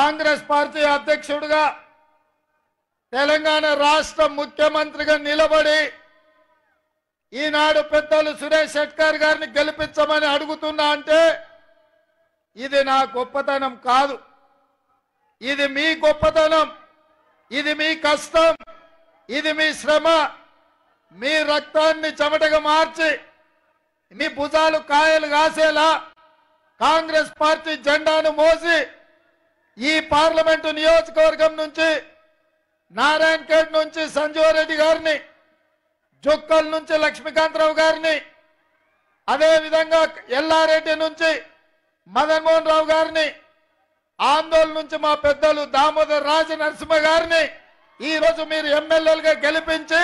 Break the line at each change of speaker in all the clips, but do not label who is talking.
Congress party అధ్యక్షుడిగా తెలంగాణ రాష్ట్ర ముఖ్యమంత్రిగా నిలబడి ఈనాడు పెద్దలు సురేష్ షెట్కర్ గారిని గెలిపించమని అడుగుతున్నా అంటే ఇది నా గొప్పతనం కాదు, ఇది మీ గొప్పతనం, ఇది మీ కష్టం, ఇది మీ శ్రమ, మీ రక్తాన్ని చెమటగా మార్చి మీ భుజాలు కాయలు కాసేలా కాంగ్రెస్ పార్టీ జెండాను మోసి ఈ పార్లమెంటు నియోజకవర్గం నుంచి నారాయణఖేడ్ నుంచి సంజీవ్ రెడ్డి గారిని, జుక్కల్ నుంచి లక్ష్మీకాంతరావు గారిని, అదే విధంగా ఎల్లారెడ్డి నుంచి మదన్ మోహన్ రావు గారిని, ఆందోళన నుంచి మా పెద్దలు దామోదర్ రాజ నరసింహ గారిని ఈ రోజు మీరు ఎమ్మెల్యేలుగా గెలిపించి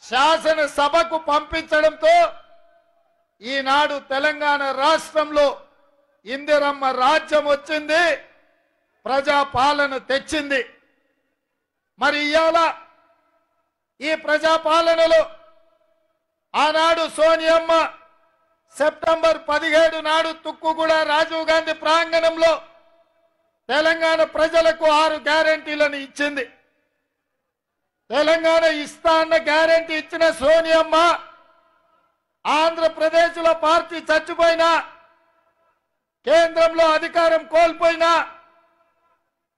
శాసనసభకు పంపించడంతో ఈనాడు తెలంగాణ రాష్ట్రంలో ఇందిరమ్మ రాజ్యం వచ్చింది, ప్రజాపాలన తెచ్చింది. మరి ఇవాళ ఈ ప్రజాపాలనలో ఆనాడు సోనియమ్మ సెప్టెంబర్ 17 నాడు తుక్కుగూడ రాజీవ్ గాంధీ ప్రాంగణంలో తెలంగాణ ప్రజలకు 6 గ్యారెంటీలను ఇచ్చింది. తెలంగాణ ఇస్తా అన్న గ్యారెంటీ ఇచ్చిన సోనియమ్మ ఆంధ్రప్రదేశ్ లో పార్టీ చచ్చిపోయినా, కేంద్రంలో అధికారం కోల్పోయినా,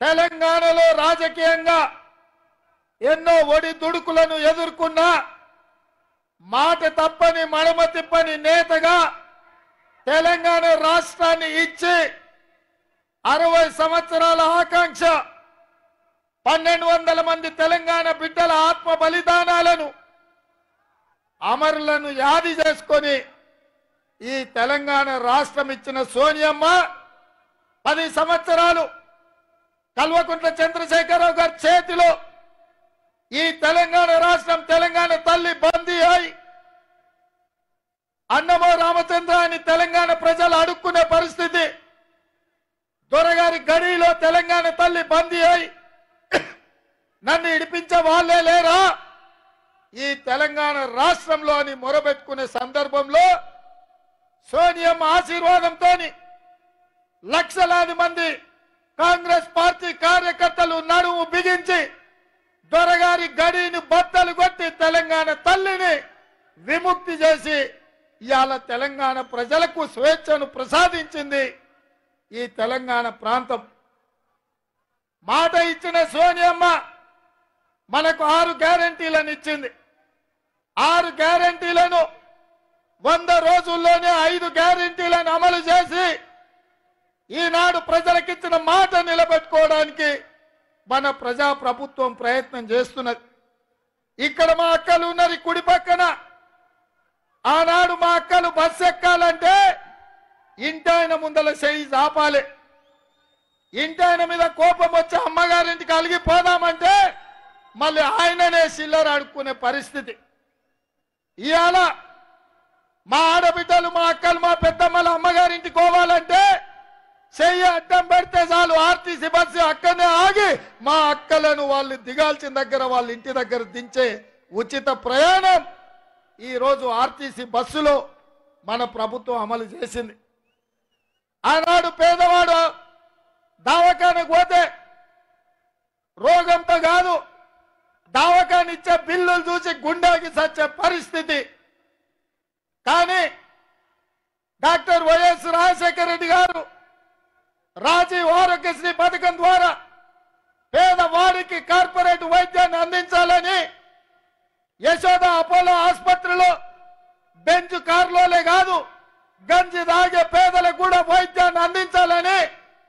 తెలంగాణలో రాజకీయంగా ఎన్నో ఒడిదుడుకులను ఎదుర్కొన్నా మాట తప్పని మడమ తిప్పని నేతగా తెలంగాణ రాష్ట్రాన్ని ఇచ్చి 60 సంవత్సరాల ఆకాంక్ష 1200 మంది తెలంగాణ బిడ్డల ఆత్మ బలిదానాలను అమరులను యాది చేసుకొని ఈ తెలంగాణ రాష్ట్రం ఇచ్చిన సోనియమ్మ 10 సంవత్సరాలు కల్వకుంట్ల చంద్రశేఖరరావు గారి చేతిలో ఈ తెలంగాణ రాష్ట్రం తెలంగాణ తల్లి బందీ అయి అన్నమో రామచంద్ర అని తెలంగాణ ప్రజలు అడుక్కునే పరిస్థితి, దొరగారి గడిలో తెలంగాణ తల్లి బందీ అయి నన్ను ఇడిపించే వాళ్ళే లేరా ఈ తెలంగాణ రాష్ట్రంలో అని మొరబెట్టుకునే సందర్భంలో సోనియమ్మ ఆశీర్వాదంతో లక్షలాది మంది కాంగ్రెస్ పార్టీ కార్యకర్తలు నడుము బిగించి దొరగారి గడిని బద్దలు కొట్టి తెలంగాణ తల్లిని విముక్తి చేసి ఇవాళ తెలంగాణ ప్రజలకు స్వేచ్ఛను ప్రసాదించింది ఈ తెలంగాణ ప్రాంతం. మాట ఇచ్చిన సోనియమ్మ మనకు 6 గ్యారెంటీలను ఇచ్చింది. 6 గ్యారెంటీలను 100 రోజుల్లోనే 5 గ్యారెంటీలను అమలు చేసి ఈనాడు ప్రజలకిచ్చిన మాట నిలబెట్టుకోవడానికి మన ప్రజా ప్రభుత్వం ప్రయత్నం చేస్తున్నది. ఇక్కడ మా అక్కలు ఉన్నారు కుడి పక్కన. ఆనాడు మా అక్కలు బస్సు ఎక్కాలంటే ఇంటాయన ముందల చేయి చాపాలి, ఇంటాయన మీద కోపం వచ్చి అమ్మగారింటికి అలిగిపోదామంటే మళ్ళీ ఆయననే చిల్లర అడుక్కునే పరిస్థితి. ఇవాళ మా ఆడబిడ్డలు మా అక్కలు మా పెద్దమ్మల అమ్మగారింటికి పోవాలంటే చెయ్యి అడ్డం పెడితే చాలు ఆర్టీసీ బస్సు అక్కడనే ఆగి మా అక్కలను వాళ్ళు దిగాల్సిన దగ్గర వాళ్ళ ఇంటి దగ్గర దించే ఉచిత ప్రయాణం ఈ రోజు ఆర్టీసీ బస్సులో మన ప్రభుత్వం అమలు చేసింది. ఆనాడు పేదవాడు దవాఖానకు పోతే రోగంతో కాదు దవాఖాన ఇచ్చే బిల్లులు చూసి గుండెకి సచ్చే పరిస్థితి. కానీ డాక్టర్ వైఎస్ రాజశేఖర రెడ్డి గారు రాజీవ్ ఆరోగ్యశ్రీ పథకం ద్వారా పేదవాడికి కార్పొరేట్ వైద్యాన్ని అందించాలని యశోద అపోలో ఆసుపత్రిలో బెంచ్ కారులోనే కాదు గంజి తాగే పేదలకు కూడా వైద్యాన్ని అందించాలని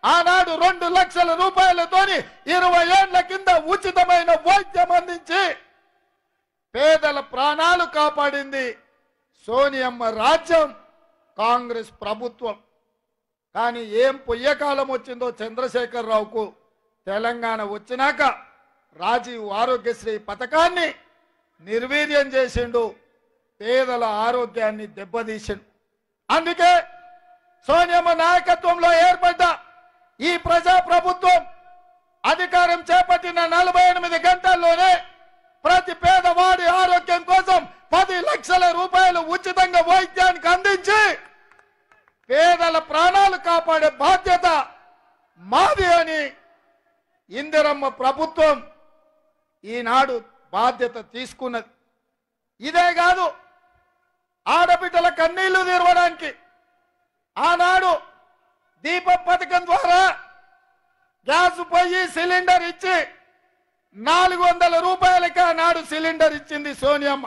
ఆనాడు 2 లక్షల రూపాయలతోని 20 ఏళ్ల కింద ఉచితమైన వైద్యం అందించి పేదల ప్రాణాలు కాపాడింది సోనియమ్మ రాజ్యం, కాంగ్రెస్ ప్రభుత్వం. కానీ ఏం పొయ్యకాలం వచ్చిందో చంద్రశేఖరరావుకు. తెలంగాణ వచ్చినాక రాజీవ్ ఆరోగ్యశ్రీ పథకాన్ని నిర్వీర్యం చేసిండు, పేదల ఆరోగ్యాన్ని దెబ్బతీసిండు. అందుకే సోనియమ్మ నాయకత్వంలో ఏర్పడ్డ ఈ ప్రజా ప్రభుత్వం అధికారం చేపట్టిన 48 గంటల్లోనే ప్రతి పేదవాడి ఆరోగ్యం కోసం 10 లక్షల రూపాయలు ఉచితంగా వైద్యానికి అందించి పేదల ప్రాణాలు కాపాడే బాధ్యత మాది అని ఇందిరమ్మ ప్రభుత్వం ఈనాడు బాధ్యత తీసుకున్నది. ఇదే కాదు, ఆడబిడ్డల కన్నీళ్లు తీర్వడానికి ఆనాడు దీపం పథకం ద్వారా గ్యాస్ పొయ్యి సిలిండర్ ఇచ్చి 400 రూపాయలకి ఆనాడు సిలిండర్ ఇచ్చింది సోనియమ్మ.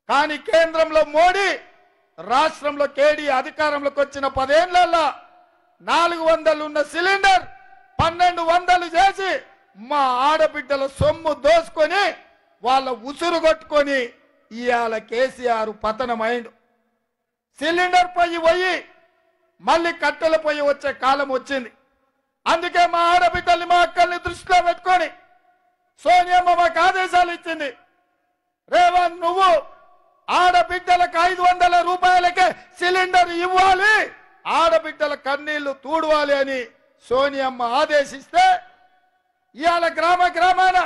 కానీ కేంద్రంలో మోడీ, రాష్ట్రంలో కేడీ అధికారంలోకి వచ్చిన 10 ఏళ్లలో 400 ఉన్న సిలిండర్ 1200 చేసి మా ఆడబిడ్డల సొమ్ము దోసుకొని వాళ్ళ ఉసురు కొట్టుకొని ఇవాళ కేసీఆర్ పతనమైండు. సిలిండర్ పొయ్యి పోయి మళ్ళీ కట్టెల పొయ్యి వచ్చే కాలం వచ్చింది. అందుకే మా ఆడబిడ్డల్ని, మా అక్కల్ని దృష్టిలో పెట్టుకొని సోనియమ్మ మాకు ఆదేశాలు ఇచ్చింది. రేవంత్, నువ్వు ఆడబిడ్డలకు 500 రూపాయలకే సిలిండర్ ఇవ్వాలి, ఆడబిడ్డల కన్నీళ్లు తూడవాలి అని సోనియమ్మ ఆదేశిస్తే ఇవాళ గ్రామ గ్రామాన,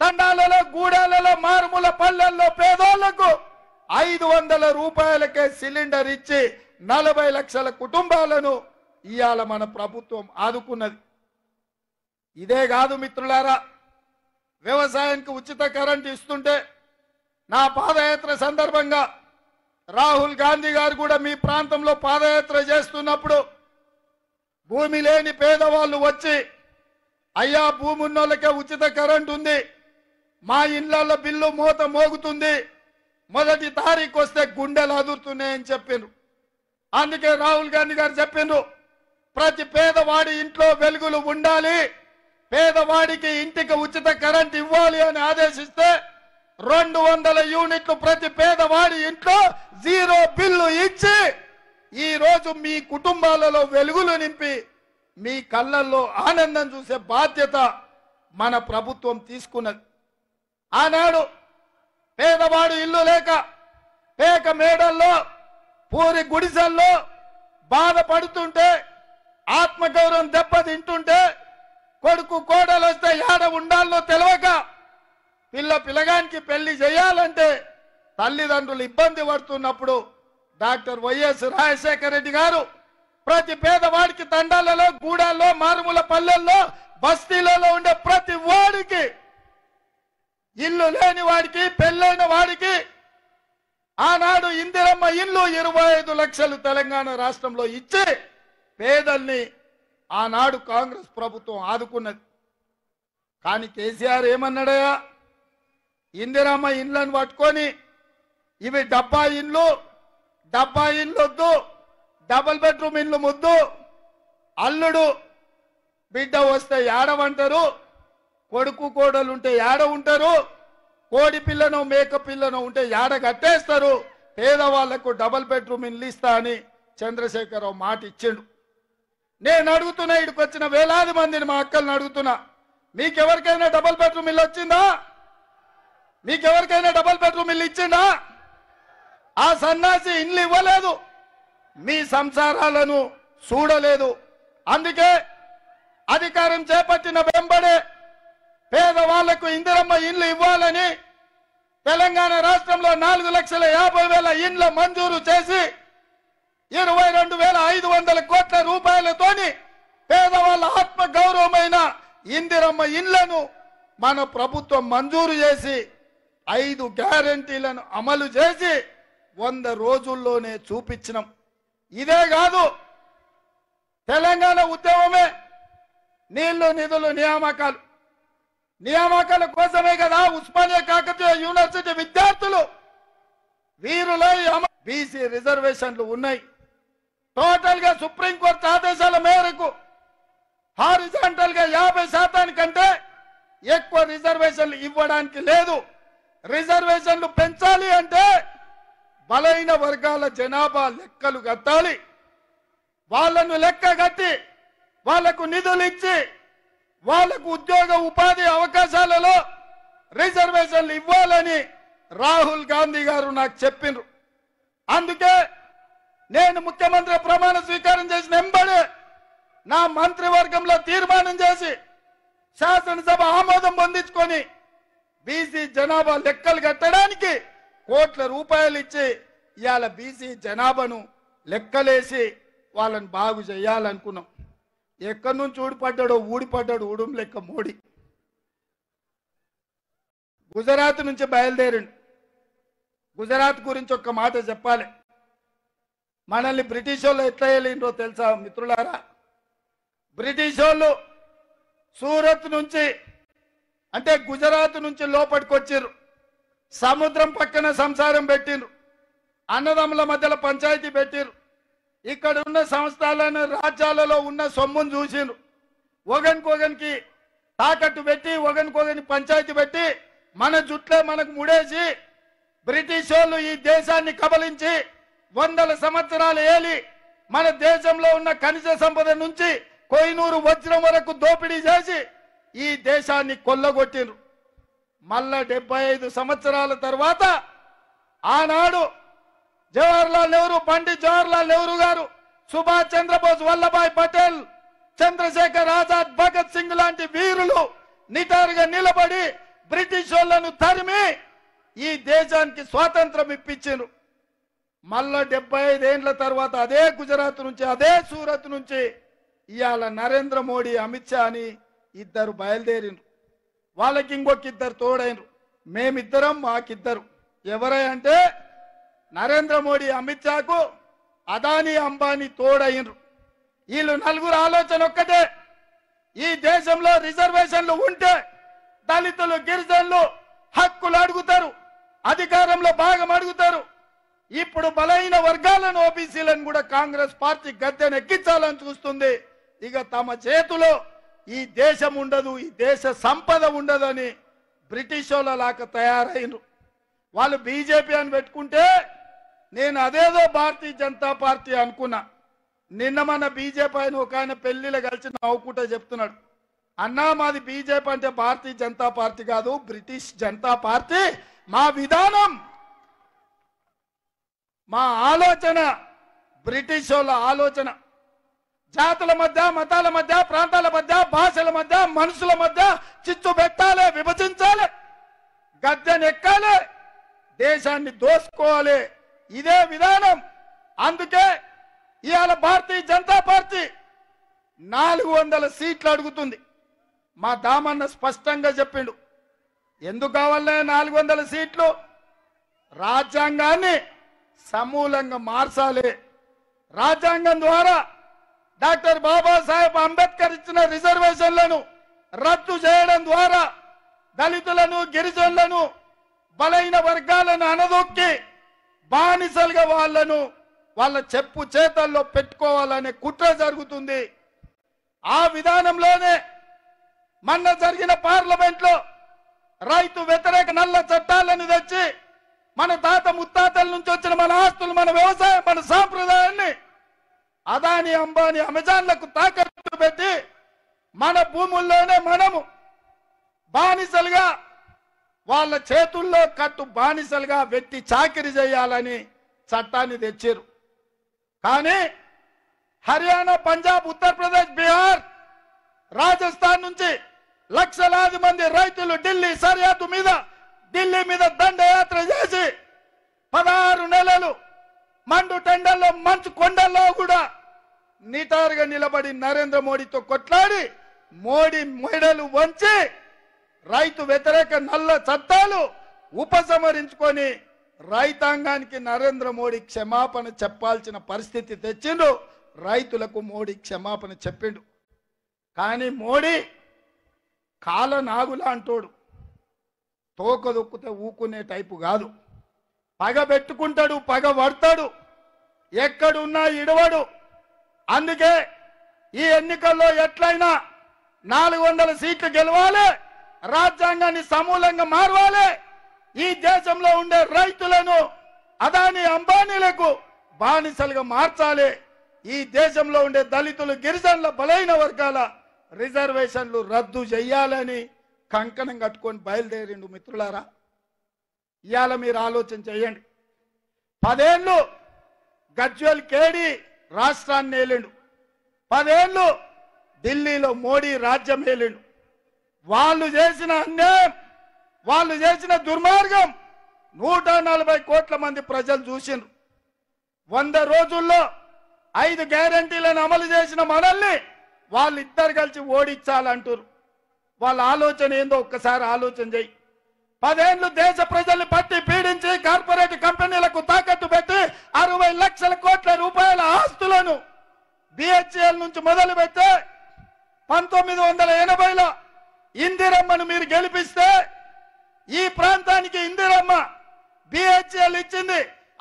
తండాలలో, గూడాలలో, మారుమూల పల్లెల్లో పేదోళ్లకు 500 రూపాయలకే సిలిండర్ ఇచ్చి 40 లక్షల కుటుంబాలను ఇవాళ మన ప్రభుత్వం ఆదుకున్నది. ఇదే కాదు మిత్రులారా, వ్యవసాయానికి ఉచిత కరెంట్ ఇస్తుంటే నా పాదయాత్ర సందర్భంగా రాహుల్ గాంధీ గారు కూడా మీ ప్రాంతంలో పాదయాత్ర చేస్తున్నప్పుడు భూమి లేని పేదవాళ్ళు వచ్చి, అయ్యా భూమి ఉన్నోళ్ళకే ఉచిత కరెంట్ ఉంది, మా ఇళ్లలో బిల్లు మోత మోగుతుంది, మొదటి తారీఖు వస్తే గుండెలు అదురుతున్నాయని చెప్పిండ్రు. అందుకే రాహుల్ గాంధీ గారు చెప్పిండ్రు, ప్రతి పేదవాడి ఇంట్లో వెలుగులు ఉండాలి, పేదవాడికి ఇంటికి ఉచిత కరెంట్ ఇవ్వాలి అని ఆదేశిస్తే 200 యూనిట్లు ప్రతి పేదవాడి ఇంట్లో 0 బిల్లు ఇచ్చి ఈ రోజు మీ కుటుంబాలలో వెలుగులు నింపి మీ కళ్ళల్లో ఆనందం చూసే బాధ్యత మన ప్రభుత్వం తీసుకున్నది. ఆనాడు పేదవాడు ఇల్లు లేక పేక మేడల్లో, పూరి గుడిసెల్లో బాధపడుతుంటే, ఆత్మగౌరవం దెబ్బతింటుంటే, కొడుకు కోడలు వస్తే ఏడ ఉండాలో తెలియక పిల్లగానికి పెళ్లి చేయాలంటే తల్లిదండ్రులు ఇబ్బంది పడుతున్నప్పుడు డాక్టర్ వైఎస్ రాజశేఖర రెడ్డి గారు ప్రతి పేదవాడికి, తండాలలో, గూడాల్లో, మారుమూల పల్లెల్లో, బస్తీలలో ఉండే ప్రతి వాడికి, ఇల్లు లేని వాడికి, పెళ్ళైన వాడికి ఆనాడు ఇందిరమ్మ ఇల్లు 25 లక్షలు తెలంగాణ రాష్ట్రంలో ఇచ్చి పేదల్ని ఆనాడు కాంగ్రెస్ ప్రభుత్వం ఆదుకున్నది. కానీ కేసీఆర్ ఏమన్నాడయా, ఇందిరమ్మ ఇండ్లను పట్టుకొని ఇవి డబ్బా ఇండ్లు వద్దు, డబుల్ బెడ్రూమ్ ఇండ్లు ముద్దు, అల్లుడు బిడ్డ వస్తే ఏడవంటారు, కొడుకు కోడలు ఉంటే ఏడ ఉంటారు, కోడి పిల్లను మేక పిల్లను ఉంటే ఏడ కట్టేస్తారు, పేదవాళ్లకు డబుల్ బెడ్రూమ్ ఇండ్లు ఇస్తా అని చంద్రశేఖరరావు మాట ఇచ్చిండు. నేను అడుగుతున్నా, ఇక్కడికి వచ్చిన వేలాది మందిని, మా అక్కల్ని అడుగుతున్నా, మీకెవరికైనా డబుల్ బెడ్రూమ్ ఇల్లు వచ్చిందా? మీకెవరికైనా డబుల్ బెడ్రూమ్ ఇల్లు ఇచ్చిందా? ఆ సన్నాసి ఇల్లు ఇవ్వలేదు, మీ సంసారాలను చూడలేదు. అందుకే అధికారం చేపట్టిన వెంబడే పేదవాళ్లకు ఇందిరమ్మ ఇల్లు ఇవ్వాలని తెలంగాణ రాష్ట్రంలో 4,50,000 ఇండ్ల మంజూరు చేసి 22,500 కోట్ల రూపాయలతోని పేదవాళ్ళ ఆత్మ గౌరవమైన ఇందిరమ్మ ఇళ్లను మన ప్రభుత్వం మంజూరు చేసి 5 గ్యారెంటీలను అమలు చేసి 100 రోజుల్లోనే చూపించినాం. ఇదే కాదు, తెలంగాణ ఉద్యమమే నీళ్లు, నిధులు, నియామకాల కోసమే కదా ఉస్మానియా కాకతీయ యూనివర్సిటీ విద్యార్థులు వీరులై బీసీ రిజర్వేషన్లు ఉన్నాయి. టోటల్ గా సుప్రీంకోర్టు ఆదేశాల మేరకు హారిజాంటల్ గా 50% కంటే ఎక్కువ రిజర్వేషన్లు ఇవ్వడానికి లేదు. రిజర్వేషన్లు పెంచాలి అంటే బలైన వర్గాల జనాభా లెక్కలు కట్టాలి. వాళ్ళను లెక్క కట్టి వాళ్లకు నిధులు ఇచ్చి వాళ్లకు ఉద్యోగ ఉపాధి అవకాశాలలో రిజర్వేషన్లు ఇవ్వాలని రాహుల్ గాంధీ గారు నాకు చెప్పిండ్రు. అందుకే నేను ముఖ్యమంత్రి ప్రమాణ స్వీకారం చేసిన వెంబడే నా మంత్రివర్గంలో తీర్మానం చేసి శాసనసభ ఆమోదం పొందించుకొని బీసీ జనాభా లెక్కలు కట్టడానికి కోట్ల రూపాయలు ఇచ్చి ఇవాళ బీసీ జనాభాను లెక్కలేసి వాళ్ళని బాగు చేయాలనుకున్నాం. ఎక్కడి నుంచి ఊడిపడ్డాడో ఊడిపడ్డాడు ఉడుం లెక్క మోడీ. గుజరాత్ నుంచి బయలుదేరిండు. గుజరాత్ గురించి ఒక్క మాట చెప్పాలి. మనల్ని బ్రిటిష్ వాళ్ళు ఎట్లా వెళ్ళిండ్రో తెలుసా మిత్రులారా? బ్రిటిష్ వాళ్ళు సూరత్ నుంచి అంటే గుజరాత్ నుంచి లోపలికి వచ్చిర్రు. సముద్రం పక్కన సంసారం పెట్టిండ్రు. అన్నదమ్ముల మధ్యలో పంచాయతీ పెట్టిర్రు. ఇక్కడ ఉన్న సంస్థలను రాజ్యాలలో ఉన్న సొమ్మును చూసిండ్రు. ఒకరికొకరికి తాకట్టు పెట్టి ఒకరికొకరిని పంచాయతీ పెట్టి మన జుట్లే మనకు ముడేసి బ్రిటిష్ వాళ్ళు ఈ దేశాన్ని కబలించి 100 సంవత్సరాలు ఏలి మన దేశంలో ఉన్న ఖనిజ సంపద నుంచి కోహినూరు వజ్రం వరకు దోపిడీ చేసి ఈ దేశాన్ని కొల్లగొట్టిండ్రు. మళ్ళా 75 సంవత్సరాల తర్వాత ఆనాడు జవహర్లాల్ నెహ్రూ, పండిత్ జవహర్లాల్ నెహ్రూ గారు, సుభాష్ చంద్రబోస్, వల్లభాయ్ పటేల్, చంద్రశేఖర్ ఆజాద్, భగత్ సింగ్ లాంటి వీరులు నిటారుగా నిలబడి బ్రిటిష్ వాళ్ళను తరిమి ఈ దేశానికి స్వాతంత్రం ఇప్పించారు. మళ్ళా 75 ఏండ్ల తర్వాత అదే గుజరాత్ నుంచి అదే సూరత్ నుంచి ఇవాళ నరేంద్ర మోడీ, అమిత్ షా అని ఇద్దరు బయలుదేరిండ్రు. వాళ్ళకి ఇంకొక ఇద్దరు తోడైనరు. మేమిద్దరం మాకిద్దరు. ఎవరై అంటే నరేంద్ర మోడీ, అమిత్ షాకు అదానీ, అంబానీ తోడైనరు. వీళ్ళు నలుగురు ఆలోచన ఒక్కటే, ఈ దేశంలో రిజర్వేషన్లు ఉంటే దళితులు, గిరిజనులు హక్కులు అడుగుతారు, అధికారంలో భాగం అడుగుతారు. ఇప్పుడు బలహీన వర్గాలను, ఓబీసీలను కూడా కాంగ్రెస్ పార్టీ గద్దెను ఎక్కించాలని చూస్తుంది. ఇక తమ చేతిలో ఈ దేశం ఉండదు, ఈ దేశ సంపద ఉండదని బ్రిటిష్ వాళ్ళలాగా తయారైనరు. వాళ్ళు బీజేపీ అని పెట్టుకుంటే నేను అదేదో భారతీయ జనతా పార్టీ అనుకున్నా. నిన్న మన బీజేపీ అని ఒక ఆయన పెళ్లిలో కలిసి నవ్వుకుంటా చెప్తున్నాడు, అన్నా మాది బీజేపీ అంటే భారతీయ జనతా పార్టీ కాదు, బ్రిటిష్ జనతా పార్టీ. మా విధానం, మా ఆలోచన బ్రిటిష్ వాళ్ళ ఆలోచన. జాతుల మధ్య, మతాల మధ్య, ప్రాంతాల మధ్య, భాషల మధ్య, మనుషుల మధ్య చిచ్చు పెట్టాలి, విభజించాలి, గద్దెను ఎక్కాలి, దేశాన్ని దోసుకోవాలి. ఇదే విధానం. అందుకే ఇవాళ భారతీయ జనతా పార్టీ 400 సీట్లు అడుగుతుంది. మా దామన్న స్పష్టంగా చెప్పిండు. ఎందుకు కావాలనే 400 సీట్లు? రాజ్యాంగాన్ని సమూలంగా మార్చాలి. రాజ్యాంగం ద్వారా డాక్టర్ బాబాసాహెబ్ అంబేద్కర్ ఇచ్చిన రిజర్వేషన్లను రద్దు చేయడం ద్వారా దళితులను, గిరిజనులను, బలైన వర్గాలను అనదొక్కి బానిసలుగా వాళ్ళ చెప్పు చేతల్లో పెట్టుకోవాలనే కుట్ర జరుగుతుంది. ఆ విధానంలోనే మొన్న జరిగిన పార్లమెంట్ లో రైతు వ్యతిరేక నల్ల చట్టాలను తెచ్చి మన తాత ముత్తాతల నుంచి వచ్చిన మన ఆస్తులు, మన వ్యవసాయం, మన సాంప్రదాయాన్ని అదానీ, అంబానీ, అమెజాన్లకు తాకట్టు పెట్టి మన భూముల్లోనే మనము బానిసలుగా, వాళ్ళ చేతుల్లో కట్టు బానిసలుగా వెట్టి చాకిరి చేయాలని చట్టాన్ని తెచ్చారు. కానీ హర్యానా, పంజాబ్, ఉత్తరప్రదేశ్, బీహార్, రాజస్థాన్ నుంచి లక్షలాది మంది రైతులు ఢిల్లీ సరిహద్దు మీద, ఢిల్లీ మీద దండయాత్ర చేసి 16 నెలలు మండు టెండల్లో, మంచు కొండల్లో కూడా నిటారుగా నిలబడి నరేంద్ర మోడీతో కొట్లాడి మోడీ మెడలు వంచి రైతు వ్యతిరేక నల్ల చట్టాలు ఉపసంహరించుకొని రైతాంగానికి నరేంద్ర మోడీ క్షమాపణ చెప్పాల్సిన పరిస్థితి తెచ్చిండు. రైతులకు మోడీ క్షమాపణ చెప్పిండు. కానీ మోడీ కాలనాగులా అంటోడు, తోక దొక్కితే ఊకునే టైపు కాదు. పగ పెట్టుకుంటాడు, పగ పడతాడు, ఎక్కడున్నా ఇడవడు. అందుకే ఈ ఎన్నికల్లో ఎట్లయినా 400 సీట్లు గెలవాలి, రాజ్యాంగాన్ని సమూలంగా మార్వాలి, ఈ దేశంలో ఉండే రైతులను అదానీ, అంబానీలకు బానిసలుగా మార్చాలి, ఈ దేశంలో ఉండే దళితులు, గిరిజనుల, బలైన వర్గాల రిజర్వేషన్లు రద్దు చేయాలని కంకణం కట్టుకొని బయలుదేరిండు. మిత్రులారా, ఇవాళ మీరు ఆలోచన చేయండి. 10 ఏళ్ళు గజ్వేల్ కేడి రాష్ట్రాన్ని ఏలిండు, 10 ఏళ్ళు ఢిల్లీలో మోడీ రాజ్యం ఏలిండు. వాళ్ళు చేసిన అన్యాయం, వాళ్ళు చేసిన దుర్మార్గం 140 కోట్ల మంది ప్రజలు చూసిండ్రు. 100 రోజుల్లో 5 గ్యారంటీలను అమలు చేసిన మనల్ని వాళ్ళిద్దరు కలిసి ఓడించాలంటారు. వాళ్ళ ఆలోచన ఏందో ఒక్కసారి ఆలోచన చేయి. 10 ఏళ్లు దేశ ప్రజల్ని పట్టి పీడించి కార్పొరేట్ కంపెనీలకు తాకట్టు పెట్టి 60 లక్షల కోట్ల రూపాయల ఆస్తులను బిహెచ్ఎల్ నుంచి మొదలు పెట్టి 1980లో ఇందిరమ్మను మీరు గెలిపిస్తే ఈ ప్రాంతానికి ఇందిరమ్మ బిహెచ్ఎల్ ఇచ్చింది,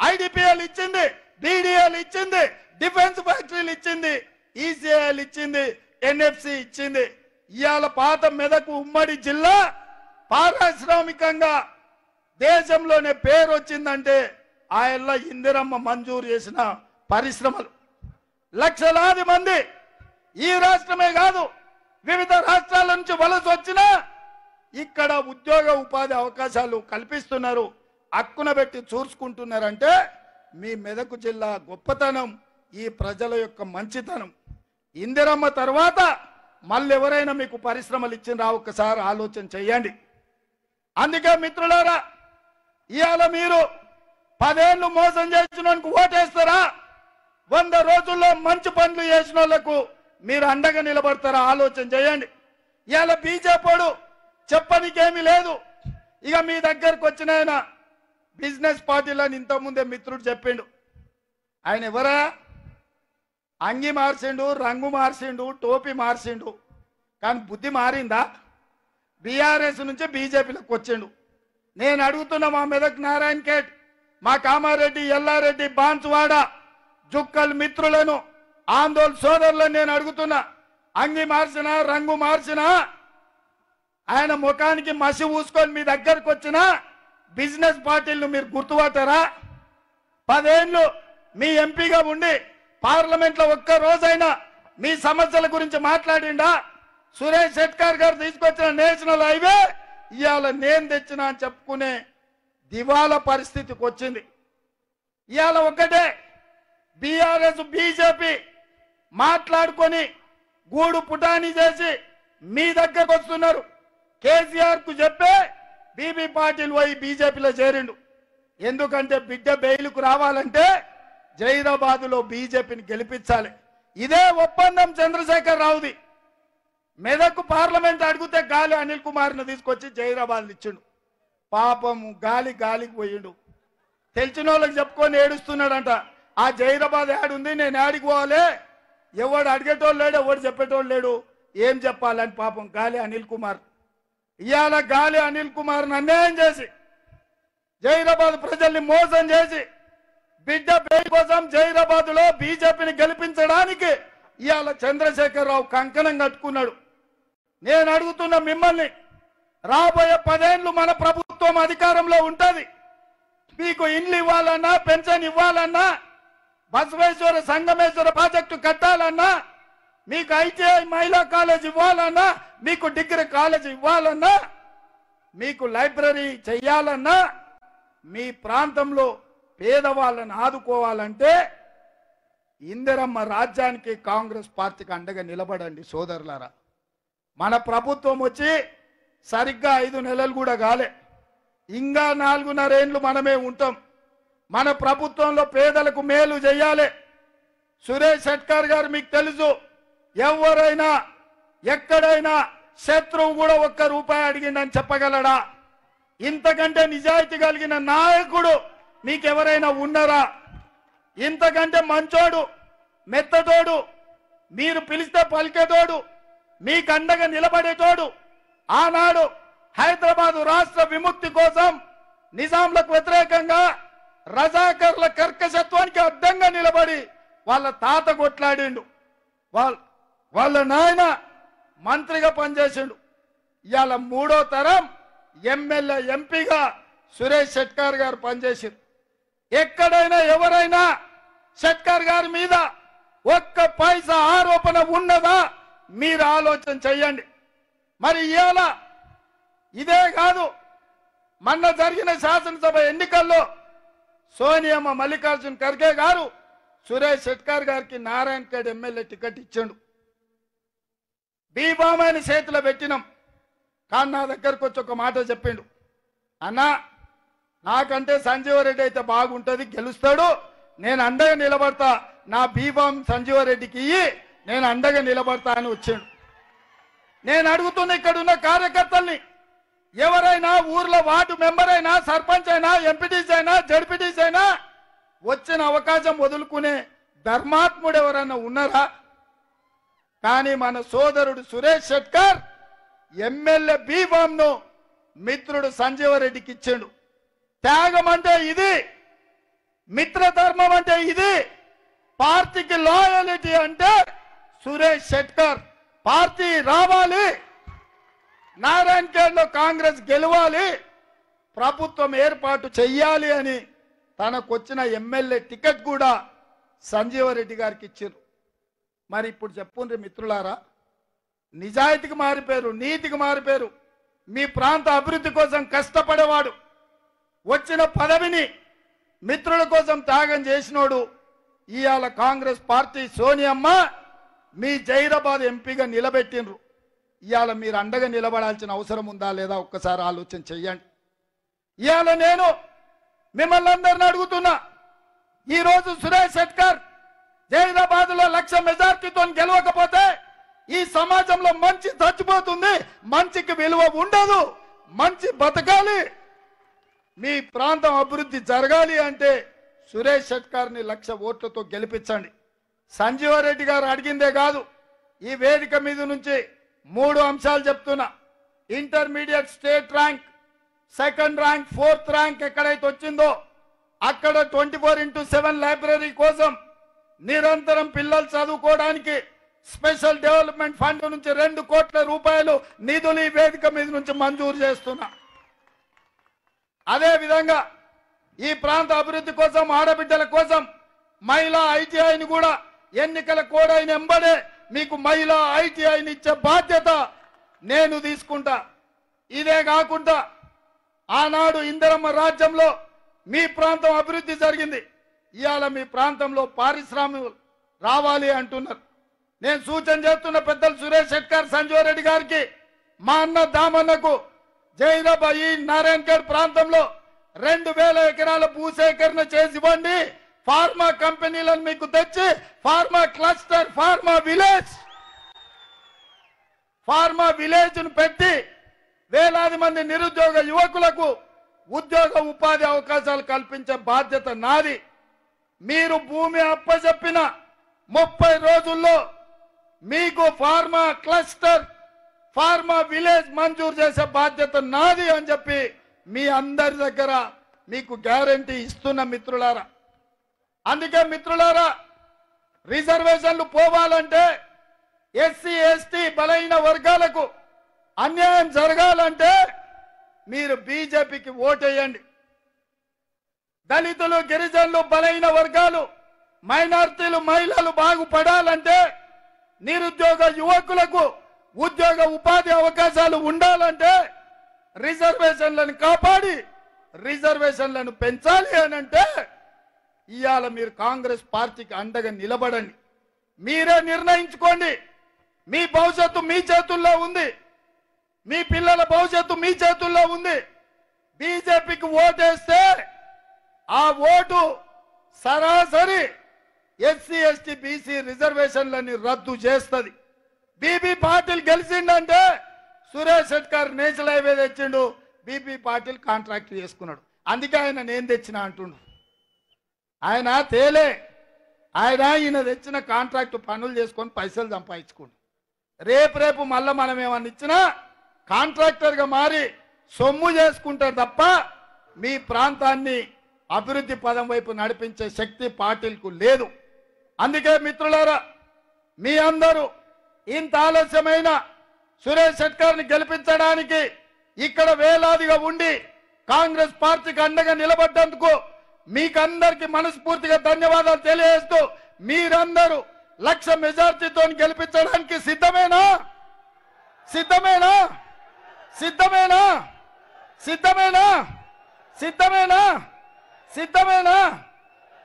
ఐడిపిఎల్ ఇచ్చింది, బీడీఎల్ ఇచ్చింది, డిఫెన్స్ ఫ్యాక్టరీలు ఇచ్చింది, ఈసీఐఎల్ ఇచ్చింది, ఎన్ఎఫ్సి ఇచ్చింది. ఇవాళ పాత మెదక్ ఉమ్మడి జిల్లా పారిశ్రామికంగా దేశంలోనే పేరు వచ్చిందంటే ఆయల్ల ఇందిరమ్మ మంజూరు చేసిన పరిశ్రమలు. లక్షలాది మంది ఈ రాష్ట్రమే కాదు వివిధ రాష్ట్రాల నుంచి వలస వచ్చినా ఇక్కడ ఉద్యోగ ఉపాధి అవకాశాలు కల్పిస్తున్నారు, హక్కున పెట్టి చూసుకుంటున్నారంటే మీ మెదక్ జిల్లా గొప్పతనం, ఈ ప్రజల యొక్క మంచితనం. ఇందిరమ్మ తర్వాత మళ్ళీ ఎవరైనా మీకు పరిశ్రమలు ఇచ్చిండ్రా ఒక్కసారి ఆలోచన చెయ్యండి. అందుకే మిత్రులారా, ఇవాళ మీరు 10 ఏళ్లు మోసం చేసిన ఓటేస్తారా? 100 రోజుల్లో మంచి పనులు చేసిన వాళ్ళకు మీరు అండగా నిలబడతారా? ఆలోచన చేయండి. ఇవాళ బీజేపీడు చెప్పనికేమీ లేదు. ఇక మీ దగ్గరకు వచ్చిన ఆయన బిజినెస్ పార్టీలని ఇంతకుముందే మిత్రుడు చెప్పిండు. ఆయన ఎవరా? అంగి మార్చిండు, రంగు మార్చిండు, టోపీ మార్చిండు, కానీ బుద్ధి మారిందా? బీఆర్ఎస్ నుంచి బీజేపీలోకి వచ్చిండు. నేను అడుగుతున్నా మా మెదక్ నారాయణ ఖేడ్, మా కామారెడ్డి, ఎల్లారెడ్డి, బాన్సువాడ, జుక్కల్ మిత్రులను, ఆందోళన సోదరులను నేను అడుగుతున్నా, అంగి మార్చినా రంగు మార్చినా ఆయన ముఖానికి మసి ఊసుకొని మీ దగ్గరకు వచ్చిన బిజినెస్ పార్టీలను మీరు గుర్తుపట్టారా? 10 ఏళ్ళు మీ ఎంపీగా ఉండి పార్లమెంట్లో ఒక్క రోజైనా మీ సమస్యల గురించి మాట్లాడిండా? సురేష్ షెట్కార్ గారు తీసుకొచ్చిన నేషనల్ హైవే ఇవాళ నేను తెచ్చిన అని చెప్పుకునే దివాలా పరిస్థితికి వచ్చింది. ఇవాళ ఒక్కటే బీఆర్ఎస్ బీజేపీ మాట్లాడుకొని గూడు పుటాని చేసి మీ దగ్గరకు వస్తున్నారు. కేసీఆర్ కు చెప్పే బీబీ పాటిల్ పోయి బీజేపీలో చేరిండు. ఎందుకంటే బిడ్డ బెయిలుకు రావాలంటే జైరాబాదులో బీజేపీని గెలిపించాలి. ఇదే ఒప్పందం చంద్రశేఖర్ రావుది. మెదక్ పార్లమెంట్ అడిగితే గాలి అనిల్ కుమార్ని తీసుకొచ్చి జైరాబాద్ ఇచ్చిండు. పాపం గాలికి పోయిండు. తెలిసిన వాళ్ళకి చెప్పుకొని ఏడుస్తున్నాడంట. ఆ జైరాబాద్ ఏడుంది, నేను ఏడికి పోవాలి, ఎవడు అడిగేటోళ్ళు లేడు, ఎవడు చెప్పేటోళ్ళు లేడు, ఏం చెప్పాలని పాపం గాలి అనిల్ కుమార్. ఇవాళ గాలి అనిల్ కుమార్ని అన్యాయం చేసి జైరాబాద్ ప్రజల్ని మోసం చేసి బిడ్డ బెయిల్ కోసం జైరాబాద్ లో బీజేపీని గెలిపించడానికి ఇవాళ చంద్రశేఖర్ రావు కంకణం కట్టుకున్నాడు. నేను అడుగుతున్న మిమ్మల్ని, రాబోయే 10 ఏళ్ళు మన ప్రభుత్వం అధికారంలో ఉంటది. మీకు ఇండ్లు ఇవ్వాలన్నా, పెన్షన్ ఇవ్వాలన్నా, బసవేశ్వర సంగమేశ్వర ప్రాజెక్టు కట్టాలన్నా, మీకు ఐటీఐ మహిళా కాలేజ్ ఇవ్వాలన్నా, మీకు డిగ్రీ కాలేజ్ ఇవ్వాలన్నా, మీకు లైబ్రరీ చెయ్యాలన్నా, మీ ప్రాంతంలో పేదవాళ్ళని ఆదుకోవాలంటే ఇందిరమ్మ రాజ్యానికి కాంగ్రెస్ పార్టీకి అండగా నిలబడండి సోదరులారా. మన ప్రభుత్వం వచ్చి సరిగ్గా 5 నెలలు కూడా కాలే, ఇంకా 4.5 ఏళ్ళు మనమే ఉంటాం. మన ప్రభుత్వంలో పేదలకు మేలు చేయాలి. సురేష్ షెట్కార్ గారు మీకు తెలుసు, ఎవరైనా ఎక్కడైనా శత్రువు కూడా 1 రూపాయి అడిగిండని చెప్పగలడా? ఇంతకంటే నిజాయితీ కలిగిన నాయకుడు మీకెవరైనా ఉన్నారా? ఇంతకంటే మంచోడు, మెత్తతోడు, మీరు పిలిస్తే పలికేతోడు, మీకు అండగా నిలబడేటోడు, ఆనాడు హైదరాబాదు రాష్ట్ర విముక్తి కోసం నిజాంలకు వ్యతిరేకంగా రజాకర్ల కర్కశత్వానికి అడ్డంగా నిలబడి వాళ్ళ తాత కొట్లాడిండు, వాళ్ళ నాయన మంత్రిగా పనిచేసిండు. ఇవాళ 3వ తరం ఎమ్మెల్యే ఎంపీగా సురేష్ షెట్కార్ గారు పనిచేసారు. ఎక్కడైనా ఎవరైనా షెట్కార్ గారి మీద 1 పైసా ఆరోపణ ఉన్నదా? మీరు ఆలోచన చెయ్యండి. మరి ఇవాళ ఇదే కాదు, మొన్న జరిగిన శాసనసభ ఎన్నికల్లో సోనియమ్మ మల్లికార్జున్ ఖర్గే గారు సురేష్ షెట్కార్ గారికి నారాయణ ఖేడ్ ఎమ్మెల్యే టికెట్ ఇచ్చాడు. బీబామాని చేతిలో పెట్టినాం. కానీ నా దగ్గరకు వచ్చి ఒక మాట చెప్పిండు, అన్నా నాకంటే సంజీవరెడ్డి అయితే బాగుంటుంది, గెలుస్తాడు, నేను అండగా నిలబడతా, నా బీబామ్ సంజీవరెడ్డికి ఇయ్యి, నేను అండగా నిలబడతా అని వచ్చాడు. నేను అడుగుతున్న ఇక్కడ ఉన్న కార్యకర్తల్ని, ఎవరైనా ఊర్లో వార్డు మెంబర్ అయినా, సర్పంచ్ అయినా, ఎంపీటీసీ అయినా, జడ్పీటీసీ అయినా వచ్చిన అవకాశం వదులుకునే ధర్మాత్ముడు ఎవరైనా ఉన్నారా? కానీ మన సోదరుడు సురేష్ షెట్కర్ ఎమ్మెల్యే బీఫామ్ ను మిత్రుడు సంజీవరెడ్డికి ఇచ్చాడు. త్యాగం అంటే ఇది, మిత్రధర్మం అంటే ఇది, పార్టీకి లాయలిటీ అంటే సురేష్ షెట్కర్. పార్టీ రావాలి, నారాయణఖేడ్లో కాంగ్రెస్ గెలవాలి, ప్రభుత్వం ఏర్పాటు చెయ్యాలి అని తనకొచ్చిన ఎమ్మెల్యే టికెట్ కూడా సంజీవరెడ్డి గారికి ఇచ్చారు. మరి ఇప్పుడు చెప్పుండ్రి మిత్రులారా, నిజాయితీకి మారిపోయారు, నీతికి మారిపోయారు. మీ ప్రాంత అభివృద్ధి కోసం కష్టపడేవాడు, వచ్చిన పదవిని మిత్రుల కోసం త్యాగం చేసినోడు ఇవాళ కాంగ్రెస్ పార్టీ సోనియమ్మ మీ జైరాబాద్ ఎంపీగా నిలబెట్టినరు. ఇవాళ మీరు అండగా నిలబడాల్సిన అవసరం ఉందా లేదా ఒక్కసారి ఆలోచన చెయ్యండి. ఇవాళ నేను మిమ్మల్ని అందరిని అడుగుతున్నా, ఈరోజు సురేష్ షెట్కర్ జైరాబాద్ లో 1,00,000 మెజార్టీతో గెలవకపోతే ఈ సమాజంలో మంచి చచ్చిపోతుంది, మంచికి విలువ ఉండదు. మంచి బతకాలి, మీ ప్రాంతం అభివృద్ధి జరగాలి అంటే సురేష్ షెట్కర్ని 1,00,000 ఓట్లతో గెలిపించండి. సంజీవరెడ్డి గారు అడిగిందే కాదు, ఈ వేదిక మీద నుంచి 3 అంశాలు చెప్తున్నా. Intermediate state rank, second rank, 4th rank ఎక్కడైతే వచ్చిందో అక్కడ 24x7 లైబ్రరీ కోసం నిరంతరం పిల్లలు చదువుకోవడానికి స్పెషల్ డెవలప్మెంట్ ఫండ్ నుంచి 2 కోట్ల రూపాయలు నిధులు ఈ వేదిక మీద నుంచి మంజూరు చేస్తున్నా. అదే విధంగా ఈ ప్రాంత అభివృద్ధి కోసం, ఆడబిడ్డల కోసం మహిళా ఐటీఐని కూడా ఎన్నికల కోడ్ అయిన ఎంబడే మీకు మహిళా ఐటీఐని ఇచ్చే బాధ్యత నేను తీసుకుంటా. ఇదే కాకుండా ఆనాడు ఇందిరమ్మ రాజ్యంలో మీ ప్రాంతం అభివృద్ధి జరిగింది. ఇవాళ మీ ప్రాంతంలో పారిశ్రామికలు రావాలి అంటున్నారు. నేను సూచన చేస్తున్న పెద్దలు సురేష్ షెట్కర్, సంజీవరెడ్డి గారికి, మా అన్న దామన్నకు జైరాబాద్ ఈ నారాయణఖేడ్ ప్రాంతంలో 2,000 ఎకరాల భూసేకరణ చేసి ఇవ్వండి. ఫార్మా కంపెనీలను మీకు తెచ్చి ఫార్మా క్లస్టర్, ఫార్మా విలేజ్ ను పెట్టి వేలాది మంది నిరుద్యోగ యువకులకు ఉద్యోగ ఉపాధి అవకాశాలు కల్పించే బాధ్యత నాది. మీరు భూమి అప్పచెప్పిన 30 రోజుల్లో మీకు ఫార్మా క్లస్టర్, ఫార్మా విలేజ్ మంజూరు చేసే బాధ్యత నాది అని చెప్పి మీ అందరి దగ్గర మీకు గ్యారంటీ ఇస్తున్న మిత్రులారా. అందుకే మిత్రులారా, రిజర్వేషన్లు పోవాలంటే, ఎస్సీ ఎస్టీ బలహీన వర్గాలకు అన్యాయం జరగాలంటే మీరు బీజేపీకి ఓటేయండి. దళితులు, గిరిజనులు, బలహీన వర్గాలు, మైనారిటీలు, మహిళలు బాగుపడాలంటే, నిరుద్యోగ యువకులకు ఉద్యోగ ఉపాధి అవకాశాలు ఉండాలంటే రిజర్వేషన్లను కాపాడి రిజర్వేషన్లను పెంచాలి అనంటే ఇవాళ మీరు కాంగ్రెస్ పార్టీకి అండగా నిలబడండి. మీరే నిర్ణయించుకోండి. మీ భవిష్యత్తు మీ చేతుల్లో ఉంది, మీ పిల్లల భవిష్యత్తు మీ చేతుల్లో ఉంది. బీజేపీకి ఓటేస్తే ఆ ఓటు సరాసరి ఎస్సీ ఎస్టీ బీసీ రిజర్వేషన్లని రద్దు చేస్తుంది. బీబీ పాటిల్ గెలిచిండంటే సురేష్ షెట్కర్ నేషనల్ హైవే తెచ్చిండు, బీబీ పాటిల్ కాంట్రాక్ట్ చేసుకున్నాడు. అందుకే ఆయన నేను తెచ్చిన అంటుండు. ఆయన తేలే, ఈయన తెచ్చిన కాంట్రాక్ట్ పనులు చేసుకొని పైసలు సంపాదించుకోండు. రేపు మళ్ళీ మనం ఏమన్నా ఇచ్చినా కాంట్రాక్టర్గా మారి సొమ్ము చేసుకుంటారు తప్ప మీ ప్రాంతాన్ని అభివృద్ధి పదం వైపు నడిపించే శక్తి పార్టీలకు లేదు. అందుకే మిత్రులారా, మీ అందరూ ఇంత ఆలస్యమైన సురేష్ షెట్కర్ని గెలిపించడానికి ఇక్కడ వేలాదిగా ఉండి కాంగ్రెస్ పార్టీకి అండగా నిలబడ్డందుకు మీకందరికి మనస్ఫూర్తిగా ధన్యవాదాలు తెలియజేస్తూ, మీరందరూ 1,00,000 మెజార్టీతో గెలిపించడానికి సిద్ధమేనా? సిద్ధమేనా? సిద్ధమేనా? సిద్ధమేనా? సిద్ధమేనా? సిద్ధమేనా?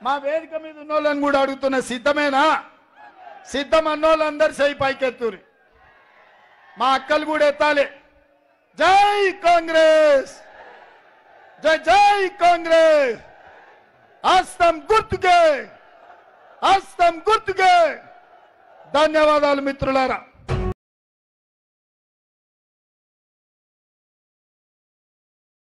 మా వేదిక మీద ఉన్న వాళ్ళని కూడా అడుగుతున్నా, సిద్ధమేనా? సిద్ధం అన్నోళ్ళందరూ చేయి పైకెత్తురి. మా అక్కలు కూడా ఎత్తాలి. జై కాంగ్రెస్, జై జై కాంగ్రెస్. హస్తం గుర్తుకే, హస్తం గుర్తుకే, ధన్యవాదాలు మిత్రులారా.